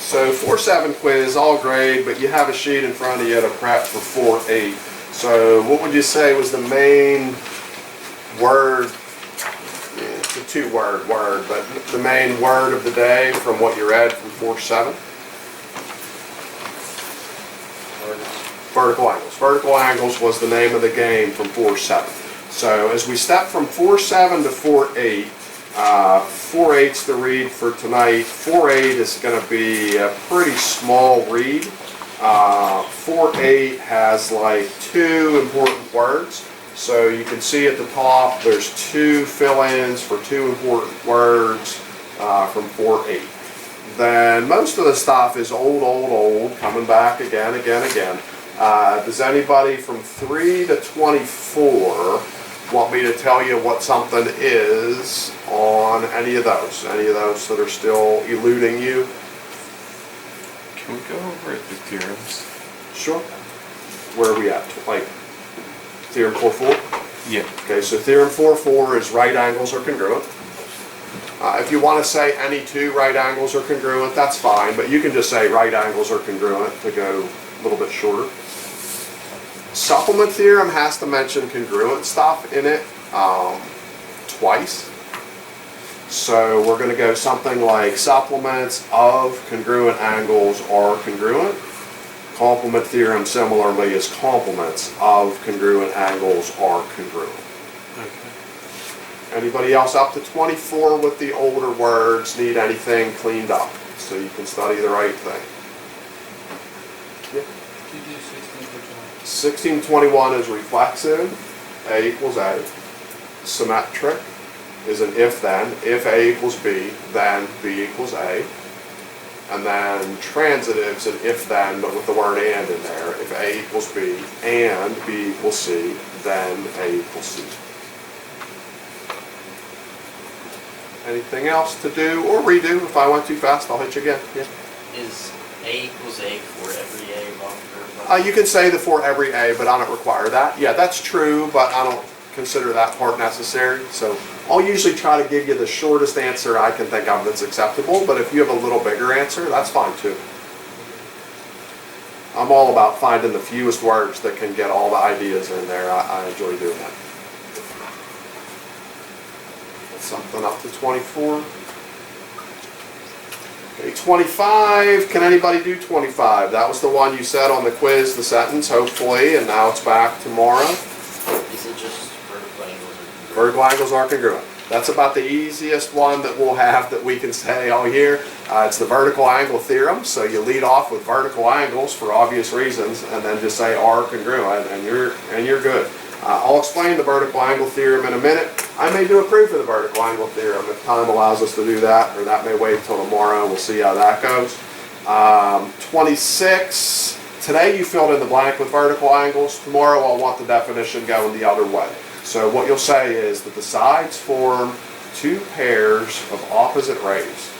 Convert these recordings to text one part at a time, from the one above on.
So 4-7 quiz, all grade, but you have a sheet in front of you to prep for 4-8. So what would you say was the main word? It's a two-word word, but the main word of the day from what you read from 4-7? Vertical angles. Vertical angles was the name of the game from 4-7. So as we step from 4-7 to 4-8, 4-8's the read for tonight. 4-8 is going to be a pretty small read. 4-8 has like two important words. So you can see at the top there's two fill-ins for two important words from 4-8. Then most of the stuff is old, coming back again. Does anybody from 3 to 24 want me to tell you what something is on any of those? Any of those that are still eluding you? Can we go over the theorems? Sure. Where are we at? Like theorem 4-4? Yeah. Okay, so theorem 4-4 is right angles are congruent. If you want to say any two right angles are congruent, that's fine, but you can just say right angles are congruent to go a little bit shorter. Supplement theorem has to mention congruent stuff in it twice. So we're going to go something like supplements of congruent angles are congruent. Complement theorem similarly is complements of congruent angles are congruent. Okay. Anybody else up to 24 with the older words need anything cleaned up so you can study the right thing? Yeah. 1621 is reflexive, A equals A. Symmetric is an if-then. If A equals B, then B equals A. And then transitive is an if-then, but with the word and in there. If A equals B and B equals C, then A equals C. Anything else to do or redo? If I went too fast, I'll hit you again. Yeah. Is A equals A for every A above? You can say the for every A, but I don't require that. Yeah, that's true, but I don't consider that part necessary. So I'll usually try to give you the shortest answer I can think of that's acceptable, but if you have a little bigger answer, that's fine too. I'm all about finding the fewest words that can get all the ideas in there. I enjoy doing that. Something up to 24. Okay, 25, can anybody do 25? That was the one you said on the quiz, the sentence, hopefully, and now it's back tomorrow. Is it just vertical angles or congruent? Vertical angles are congruent. That's about the easiest one that we'll have that we can say all year. It's the vertical angle theorem, so you lead off with vertical angles for obvious reasons, and then just say are congruent, and you're good. I'll explain the vertical angle theorem in a minute. I may do a proof of the vertical angle theorem if time allows us to do that, or that may wait till tomorrow. We'll see how that goes. 26, today you filled in the blank with vertical angles. Tomorrow I'll want the definition going the other way. So what you'll say is that the sides form two pairs of opposite rays.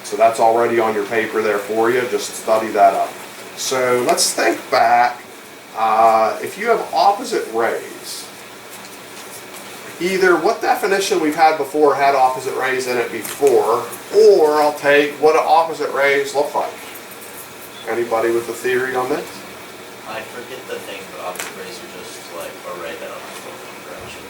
So that's already on your paper there for you. Just study that up. So let's think back. If you have opposite rays, either what definition we've had before had opposite rays in it before, or I'll take what do opposite rays look like. Anybody with a theory on this? I forget the thing, but opposite rays are just like a ray that don't have one direction.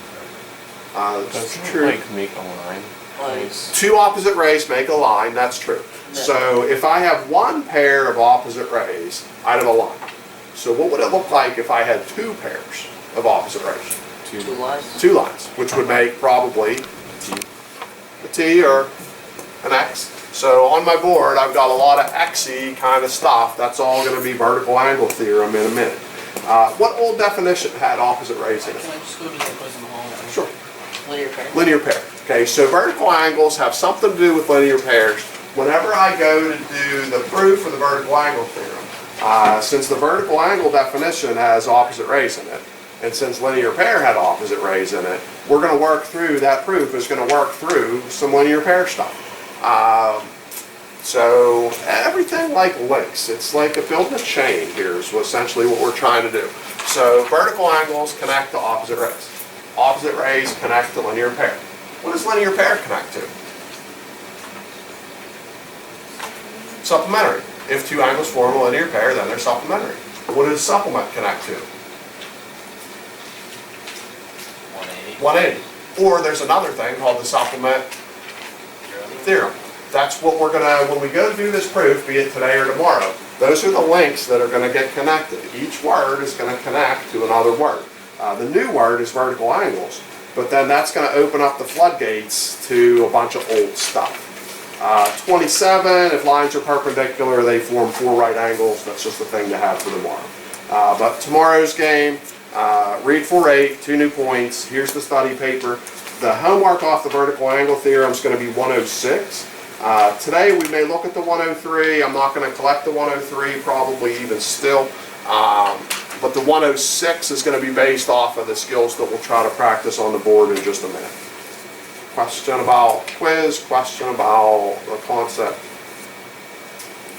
That's Doesn't true. it, like make a line? Like, Two opposite rays make a line, that's true. So if I have one pair of opposite rays, I'd have a line. So what would it look like if I had two pairs of opposite rays? two lines? Two lines, which would make probably a T or an X. So on my board, I've got a lot of X-y kind of stuff. That's all going to be vertical angle theorem in a minute. What old definition had opposite rays in it? Can I just go to the quiz in the hall? Sure. Linear pair. Linear pair. Okay, so vertical angles have something to do with linear pairs. Whenever I go to do the proof of the vertical angle theorem, since the vertical angle definition has opposite rays in it, and since linear pair had opposite rays in it, we're going to work through, that proof is going to work through some linear pair stuff. So everything like links, it's like building a chain here is essentially what we're trying to do. So vertical angles connect to opposite rays. Opposite rays connect to linear pair. What does linear pair connect to? Supplementary. If two angles form a linear pair, then they're supplementary. What does supplement connect to? 180. 180. Or there's another thing called the supplement theorem. That's what we're gonna, when we go to do this proof, be it today or tomorrow, those are the links that are gonna get connected. Each word is gonna connect to another word. The new word is vertical angles, but then that's gonna open up the floodgates to a bunch of old stuff. 27, if lines are perpendicular, they form 4 right angles. That's just a thing to have for tomorrow. But tomorrow's game, read 4.8, 2 new points. Here's the study paper. The homework off the vertical angle theorem is going to be 106. Today we may look at the 103. I'm not going to collect the 103 probably even still. But the 106 is going to be based off of the skills that we'll try to practice on the board in just a minute. Question about quiz, question about the concept.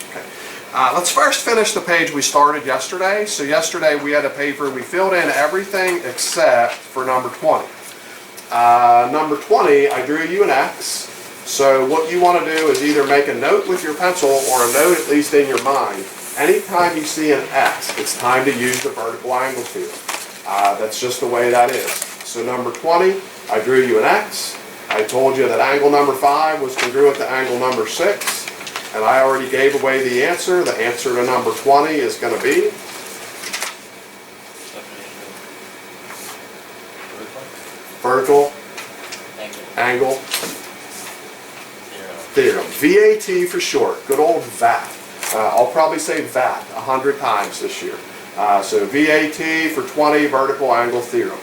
Okay. Let's first finish the page we started yesterday. So yesterday we had a paper, we filled in everything except for number 20. Number 20, I drew you an X. So what you want to do is either make a note with your pencil or a note at least in your mind. Anytime you see an X, it's time to use the vertical angle theorem. That's just the way that is. So number 20, I drew you an X. I told you that angle number 5 was congruent to angle number 6. And I already gave away the answer. The answer to number 20 is going to be vertical angle theorem. VAT for short. Good old VAT. I'll probably say VAT 100 times this year. So VAT for 20, vertical angle theorem.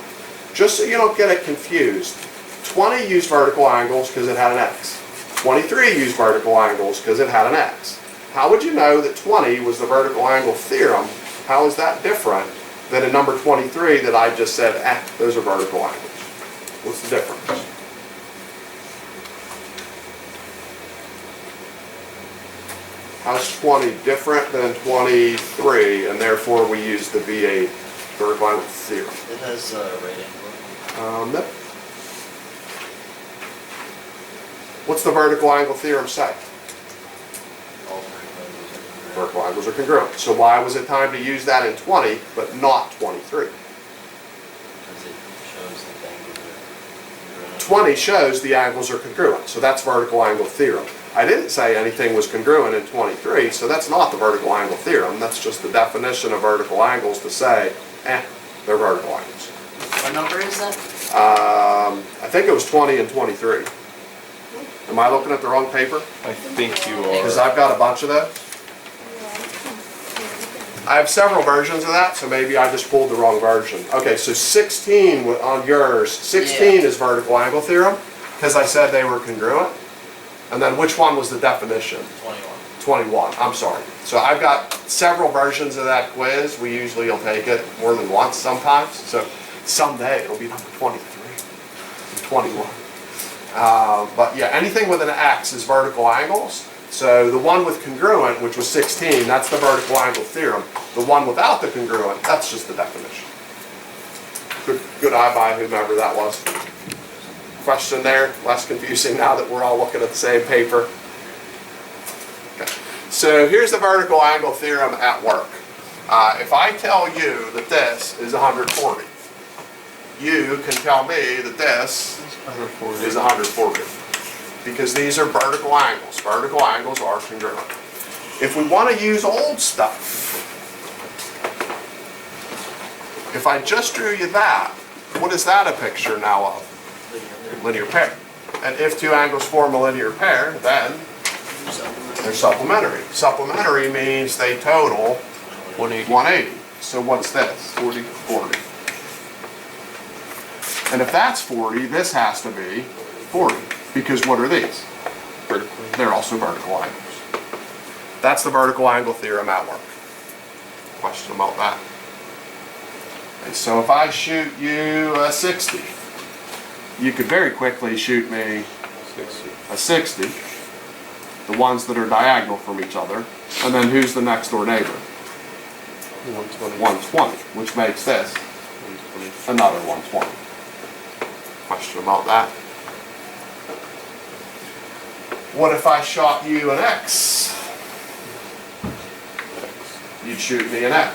Just so you don't get it confused, 20 used vertical angles because it had an X. 23 used vertical angles because it had an X. How would you know that 20 was the vertical angle theorem? How is that different than in number 23 that I just said, those are vertical angles? What's the difference? How's 20 different than 23, and therefore we use the V8 vertical angle theorem? It has a right angle. Nope. What's the vertical angle theorem say? All vertical angles are congruent. Vertical angles are congruent. So why was it time to use that in 20, but not 23? Because it shows that the angles are congruent. 20 shows the angles are congruent, so that's vertical angle theorem. I didn't say anything was congruent in 23, so that's not the vertical angle theorem. That's just the definition of vertical angles to say, they're vertical angles. What number is that? I think it was 20 and 23. Am I looking at the wrong paper? I think you Because are. I've got a bunch of those. I have several versions of that, so maybe I just pulled the wrong version. Okay, so 16 on yours, 16 is vertical angle theorem, because I said they were congruent. And then which one was the definition? 21. 21, I'm sorry. So I've got several versions of that quiz. We usually will take it more than once sometimes. So someday it'll be number 23, 21. But yeah, anything with an X is vertical angles. So the one with congruent, which was 16, that's the vertical angle theorem. The one without the congruent, that's just the definition. Good eye by whomever that was. Question there, less confusing now that we're all looking at the same paper. Okay. So here's the vertical angle theorem at work. If I tell you that this is 140, you can tell me that this is 140. Because these are vertical angles. Vertical angles are congruent. If we want to use old stuff, if I just drew you that, what is that a picture now of? Linear pair. And if two angles form a linear pair, then they're supplementary. Supplementary means they total 180. So what's this? 40. And if that's 40, this has to be 40. Because what are these? Vertical. They're also vertical angles. That's the vertical angle theorem at work. Question about that? Okay, so if I shoot you a 60, you could very quickly shoot me 60. a 60, the ones that are diagonal from each other, and then who's the next door neighbor? 120. 120, which makes this 120. another 120. Question about that? What if I shot you an X? you'd shoot me an X.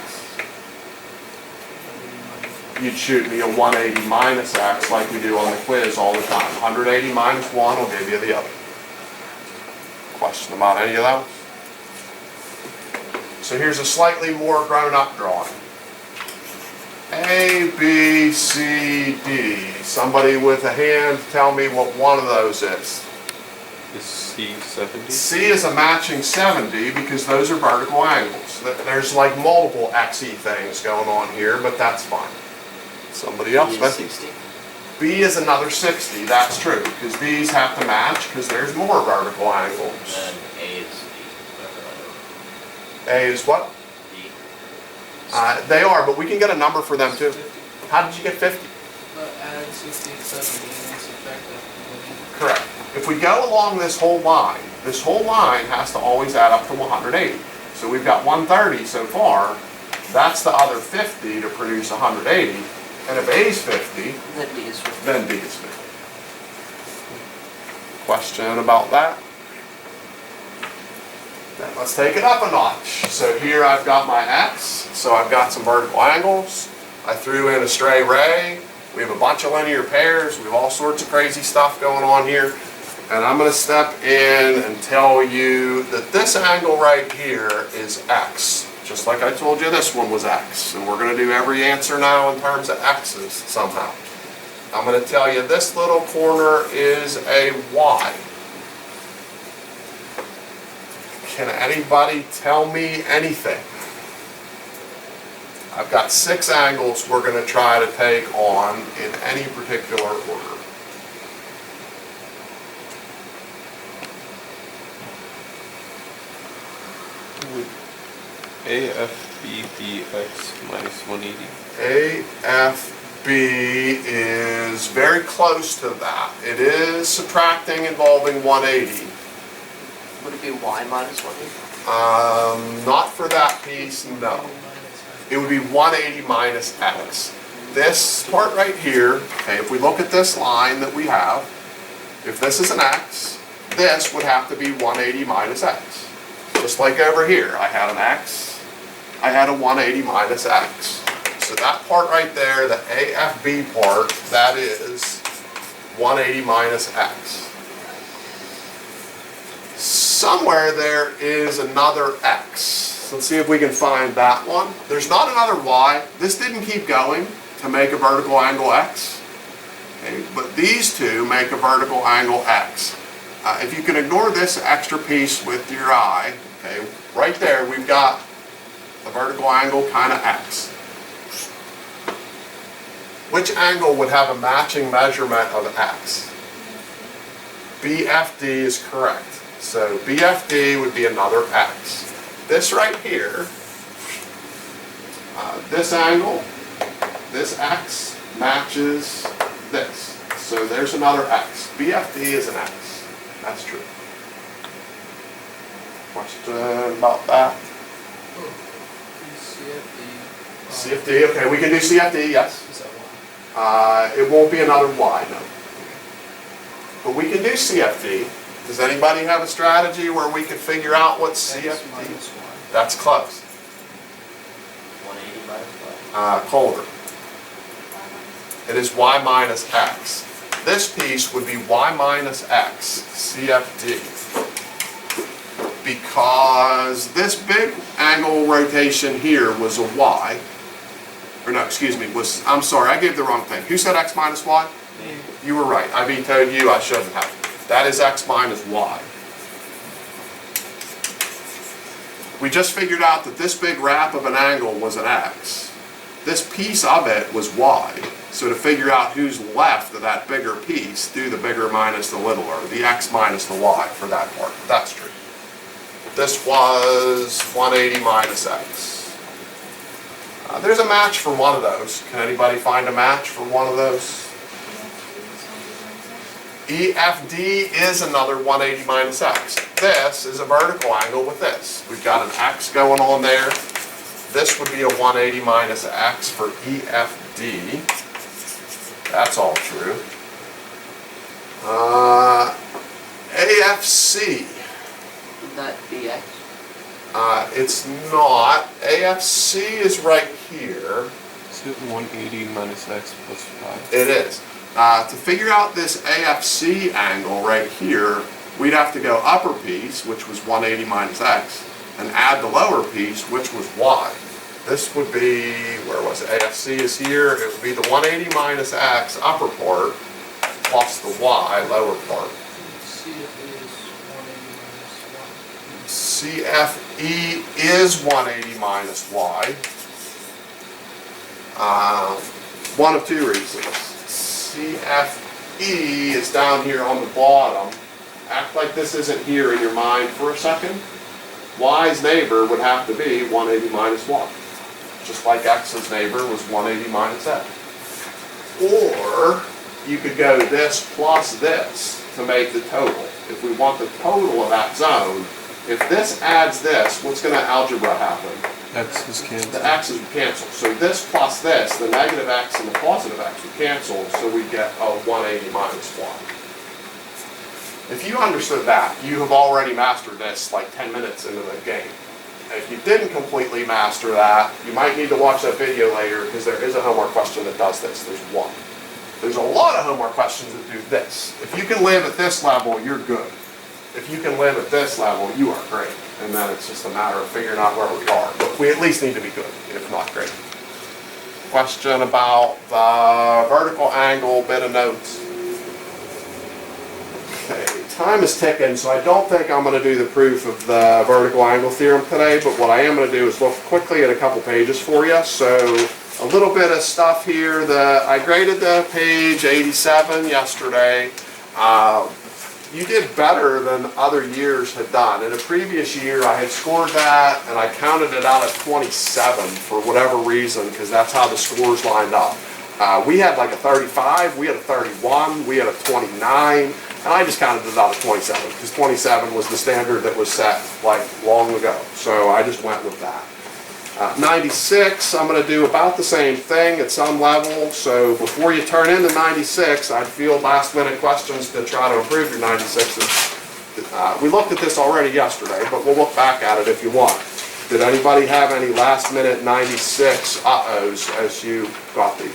You'd shoot me a 180 minus X like we do on the quiz all the time. 180 minus 1 will give you the other. Question about any of those? So here's a slightly more grown-up drawing. A, B, C, D. Somebody with a hand tell me what one of those is. Is C 70? C is a matching 70 because those are vertical angles. There's like multiple XE things going on here, but that's fine. Somebody else? B is 60. B is another 60, that's true, because these have to match because there's more vertical angles. And A is D, whatever A is what? that is. D. They are, but we can get a number for them too. How did you get 50? But add 60 and 70 and subtract that. Correct. If we go along this whole line has to always add up to 180. So we've got 130 so far. That's the other 50 to produce 180. And if A is 50, Then D is 50. then B is 50. Question about that? Then let's take it up a notch. So here I've got my X, so I've got some vertical angles. I threw in a stray ray. We have a bunch of linear pairs. We have all sorts of crazy stuff going on here. And I'm going to step in and tell you that this angle right here is X. Just like I told you this one was X. And we're going to do every answer now in terms of X's somehow. I'm going to tell you this little corner is a Y. Can anybody tell me anything? I've got 6 angles we're going to try to take on in any particular order. Would AFBBX minus 180? AFB is very close to that. It is subtracting involving 180. Would it be Y minus 180? Not for that piece, no. It would be 180 minus X. This part right here, okay, if we look at this line that we have, if this is an X, this would have to be 180 minus X. Just like over here, I had an X, I had a 180 minus X. So that part right there, the AFB part, that is 180 minus X. Somewhere there is another X. Let's see if we can find that one. There's not another Y. This didn't keep going to make a vertical angle X. Okay, but these two make a vertical angle X. If you can ignore this extra piece with your eye, okay, right there we've got a vertical angle kind of X. Which angle would have a matching measurement of X? BFD is correct. So BFD would be another X. This right here, this angle, this X matches this. So there's another X. BFD is an X. That's true. Question about that? CFD. CFD, okay, we can do CFD, yes. Is that Y? It won't be another Y, no. But we can do CFD. Does anybody have a strategy where we can figure out what X CFD? minus Y. That's close. 180 minus Y. Colder. It is Y minus X. This piece would be Y minus X, CFD. Because this big angle rotation here was a Y. Or no, excuse me, I'm sorry, I gave the wrong thing. Who said X minus Y? Me. You were right. I vetoed you, I shouldn't have. That is X minus Y. We just figured out that this big wrap of an angle was an X. This piece of it was Y. So to figure out who's left of that bigger piece, do the bigger minus the littler, the X minus the Y for that part. That's true. This was 180 minus X. There's a match for one of those. Can anybody find a match for one of those? EFD is another 180 minus X. This is a vertical angle with this. We've got an X going on there. This would be a 180 minus X for EFD. That's all true. AFC. Would that be X? It's not. AFC is right here. Is it 180 minus x plus 5? It is. To figure out this AFC angle right here, we'd have to go upper piece, which was 180 minus x, and add the lower piece, which was y. This would be, where was it? AFC is here. It would be the 180 minus x upper part plus the y lower part. CFE is 180 minus y. CFE is 180 minus y. One of two reasons. CFE is down here on the bottom. Act like this isn't here in your mind for a second. Y's neighbor would have to be 180 minus y. Just like x's neighbor was 180 minus x. Or you could go this plus this to make the total. If we want the total of that zone, if this adds this, what's going to algebra happen? X is canceled. The x's would cancel. So this plus this, the negative x and the positive x would cancel, so we get a 180 minus y. If you understood that, you have already mastered this like 10 minutes into the game. If you didn't completely master that, you might need to watch that video later because there is a homework question that does this. There's one. There's a lot of homework questions that do this. If you can live at this level, you're good. If you can live at this level, you are great. And then it's just a matter of figuring out where we are. But we at least need to be good, if not great. Question about the vertical angle, bit of notes. Okay, time is ticking, so I don't think I'm going to do the proof of the vertical angle theorem today, but what I am going to do is look quickly at a couple pages for you. So a little bit of stuff here. I graded the page 87 yesterday. You did better than other years had done. In a previous year, I had scored that, and I counted it out at 27 for whatever reason, because that's how the scores lined up. We had like a 35, we had a 31, we had a 29, and I just counted it out at 27, because 27 was the standard that was set like long ago. So I just went with that. 96, I'm going to do about the same thing at some level. So before you turn into 96, I'd field last minute questions to try to improve your 96s. We looked at this already yesterday, but we'll look back at it if you want. Did anybody have any last minute 96 uh-ohs as you got these?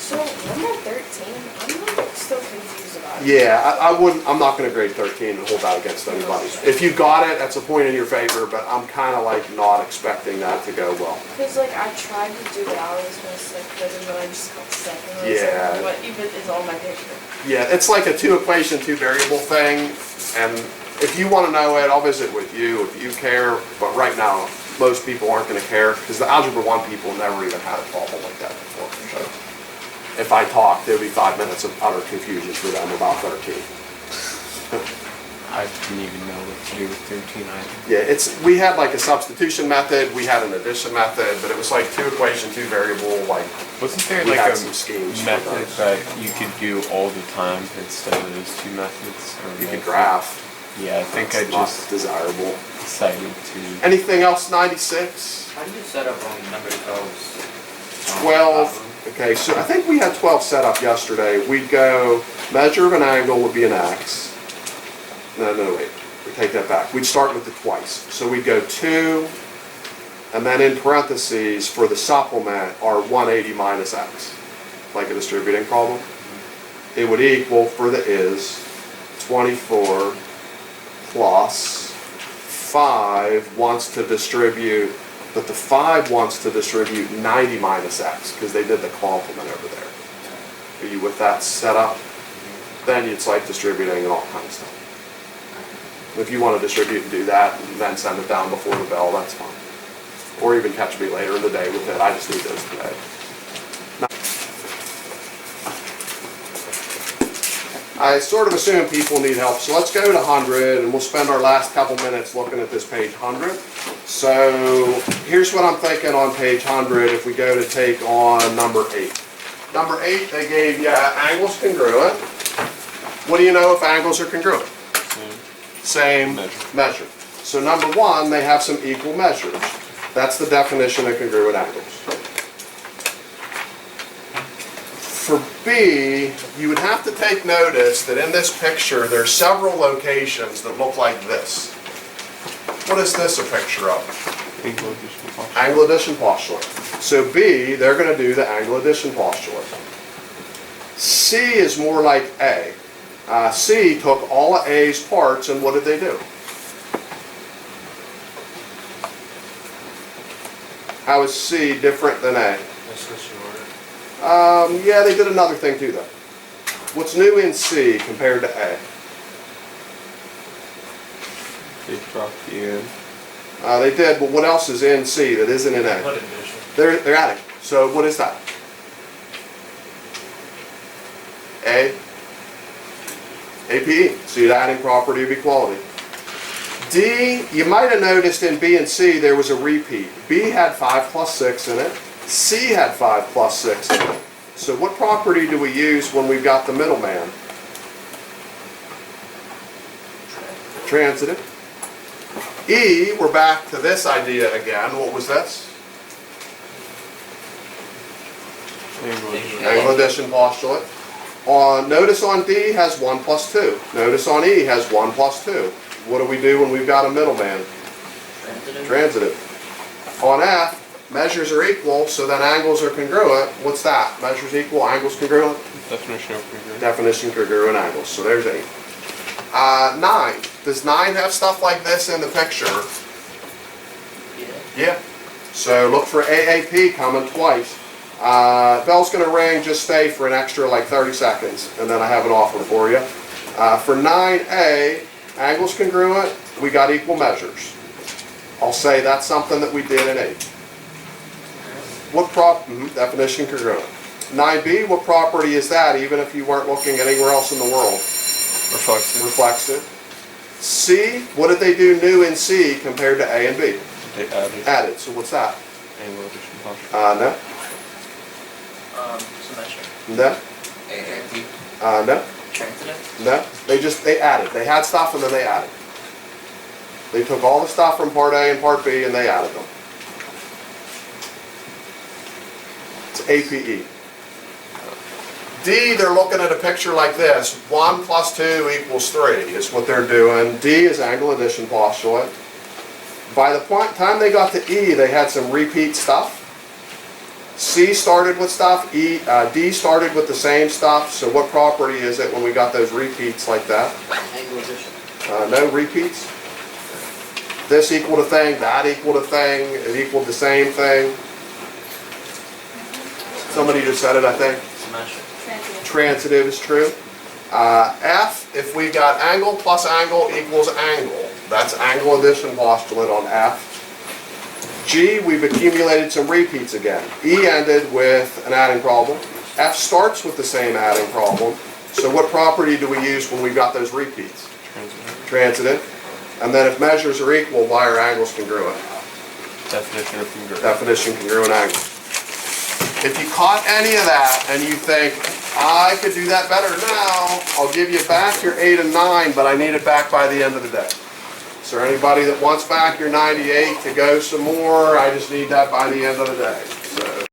So number 13, I'm like still confused about it. Yeah, I'm not going to grade 13 and hold that against anybody. If you got it, that's a point in your favor, but I'm kind of like not expecting that to go well. Because like I tried to do it, I was going to say good, and then I just got second. I was Yeah. like, what even is on my picture? Yeah, it's like a two equation, two variable thing, and if you want to know it, I'll visit with you if you care, but right now, most people aren't going to care, because the Algebra 1 people never even had a problem like that before, so. If I talked, there'd be 5 minutes of utter confusion for them about 13. I didn't even know what to do with 13 either. Yeah, we had like a substitution method, we had an addition method, but it was like two equation, two variable, like, Wasn't there we like had a some schemes for method those. that you could do all the time instead of those two methods? Or You could like- graph. Yeah, I think I That's not just desirable. decided to. Anything else, 96? How do you set up on number 12? 12, okay, so I think we had 12 set up yesterday. We'd go, measure of an angle would be an x. No, wait, we take that back. We'd start with the twice. So we'd go 2, and then in parentheses for the supplement are 180 minus x, like a distributing problem. It would equal, for the is, 24 plus 5 wants to distribute, but the 5 wants to distribute 90 minus x, because they did the complement over there. Are you with that setup? Then it's like distributing and all kinds of stuff. If you want to distribute and do that, and then send it down before the bell, that's fine. Or even catch me later in the day with it, I just need those today. I sort of assume people need help, so let's go to 100, and we'll spend our last couple minutes looking at this page 100. So here's what I'm thinking on page 100 if we go to take on number 8. Number 8, they gave you angles congruent. What do you know if angles are congruent? Same measure. So number 1, they have some equal measures. That's the definition of congruent angles. For B, you would have to take notice that in this picture there's several locations that look like this. What is this a picture of? Angle addition postulate. Angle addition postulate. So B, they're gonna do the angle addition postulate. C is more like A. C took all of A's parts and what did they do? How is C different than A? Yeah, they did another thing too though. What's new in C compared to A? They dropped the end. They did, but what else is in C that isn't in A? What addition? They're adding. So what is that? A? APE. So you're adding property of equality. D, you might have noticed in B and C there was a repeat. B had 5 plus 6 in it. C had 5 plus 6 in it. So what property do we use when we've got the middleman? Transitive. E, we're back to this idea again. What was this? Angle addition. Angle addition postulate. Notice on D has 1 plus 2. Notice on E has 1 plus 2. What do we do when we've got a middleman? Transitive? Transitive. On F, measures are equal, so then angles are congruent. What's that? Measures equal, angles congruent? Definition of congruent. Definition congruent angles. So there's 8. 9. Does 9 have stuff like this in the picture? Yeah. Yeah. So look for AAP coming twice. Bell's going to ring, just stay for an extra like 30 seconds, and then I have an offer for you. For 9A, angles congruent, we got equal measures. I'll say that's something that we did in 8. What definition congruent. 9B, what property is that, even if you weren't looking anywhere else in the world? Reflexive. Reflexive. C, what did they do new in C compared to A and B? They added Added, so what's that? angle addition postulate. No, Symmetric. no, AAP. no, Transitive? no. They added. They had stuff and then they added. They took all the stuff from part A and part B and they added them. It's APE. D, they're looking at a picture like this. 1 plus 2 equals 3 is what they're doing. D is angle addition postulate. By the time they got to E, they had some repeat stuff. C started with stuff. D started with the same stuff. So what property is it when we got those repeats like that? Angle addition. No repeats. This equaled a thing, that equaled a thing, it equaled the same thing. Somebody just said it, I think. Symmetric. Transitive. Transitive is true. F, if we got angle plus angle equals angle. That's angle addition postulate on F. G, we've accumulated some repeats again. E ended with an adding problem. F starts with the same adding problem. So what property do we use when we've got those repeats? Transitive. Transitive. And then if measures are equal, why are angles congruent? Definition of congruent. Definition congruent angle. If you caught any of that and you think, I could do that better now, I'll give you back your 8 and 9, but I need it back by the end of the day. Is there anybody that wants back your 98 to go some more? I just need that by the end of the day.